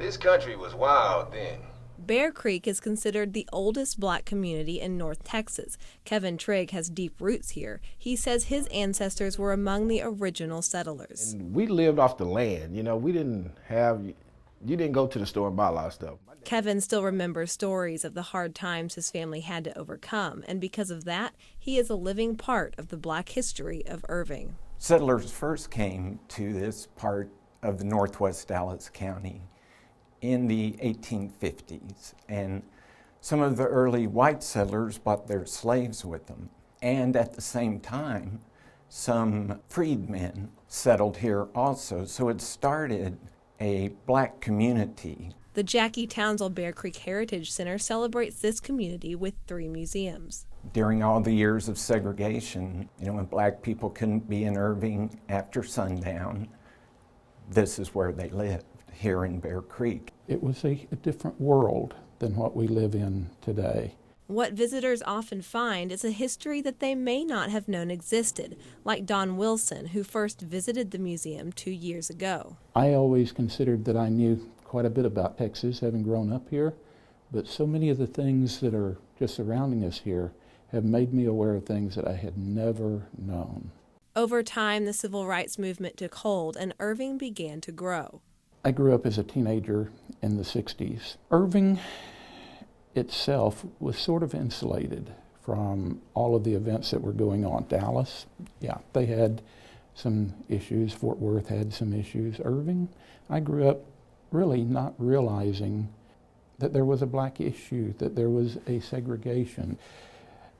This country was wild then. Bear Creek is considered the oldest black community in North Texas. Kevin Trigg has deep roots here. He says his ancestors were among the original settlers. And we lived off the land. You didn't go to the store and buy a lot of stuff. Kevin still remembers stories of the hard times his family had to overcome, and because of that, he is a living part of the black history of Irving. Settlers first came to this part of the northwest Dallas County in the 1850s, and some of the early white settlers brought their slaves with them. And at the same time, some freedmen settled here also, so it started a black community. The Jackie Townsend Bear Creek Heritage Center celebrates this community with 3 museums. During all the years of segregation, when black people couldn't be in Irving after sundown, this is where they lived, here in Bear Creek. It was a different world than what we live in today. What visitors often find is a history that they may not have known existed, like Don Wilson, who first visited the museum 2 years ago. I always considered that I knew quite a bit about Texas, having grown up here, but so many of the things that are just surrounding us here have made me aware of things that I had never known. Over time, the civil rights movement took hold and Irving began to grow. I grew up as a teenager in the 60s. Irving itself was sort of insulated from all of the events that were going on. Dallas, they had some issues. Fort Worth had some issues. Irving, I grew up really not realizing that there was a black issue, that there was a segregation.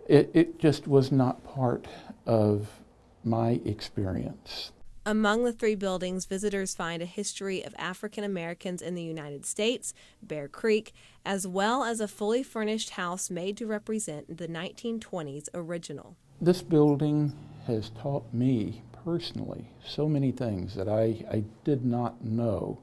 It just was not part of my experience. Among the 3 buildings, visitors find a history of African Americans in the United States, Bear Creek, as well as a fully furnished house made to represent the 1920s original. This building has taught me personally so many things that I did not know,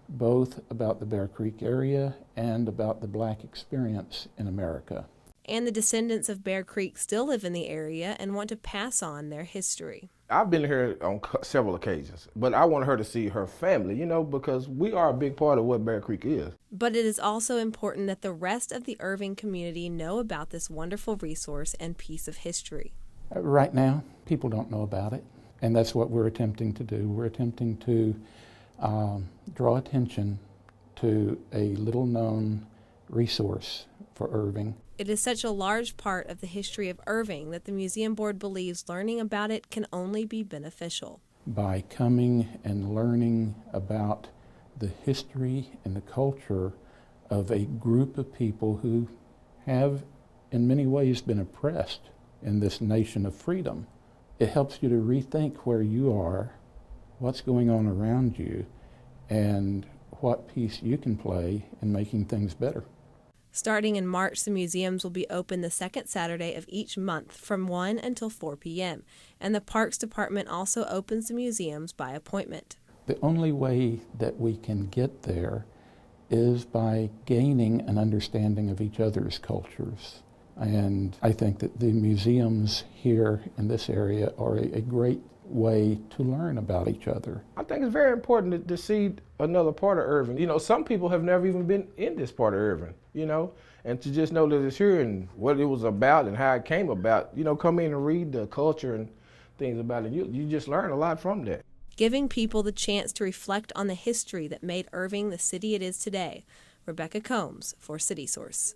both about the Bear Creek area and about the black experience in America. And the descendants of Bear Creek still live in the area and want to pass on their history. I've been here on several occasions, but I want her to see her family, because we are a big part of what Bear Creek is. But it is also important that the rest of the Irving community know about this wonderful resource and piece of history. Right now, people don't know about it, and that's what we're attempting to do. We're attempting to draw attention to a little-known resource for Irving. It is such a large part of the history of Irving that the museum board believes learning about it can only be beneficial. By coming and learning about the history and the culture of a group of people who have in many ways been oppressed in this nation of freedom, it helps you to rethink where you are, what's going on around you, and what piece you can play in making things better. Starting in March, the museums will be open the second Saturday of each month from 1 until 4 p.m., and the Parks Department also opens the museums by appointment. The only way that we can get there is by gaining an understanding of each other's cultures. And I think that the museums here in this area are a great way to learn about each other. I think it's very important to see another part of Irving. Some people have never even been in this part of Irving, and to just know that it's here and what it was about and how it came about, come in and read the culture and things about it. You just learn a lot from that. Giving people the chance to reflect on the history that made Irving the city it is today. Rebecca Combs for CitySource.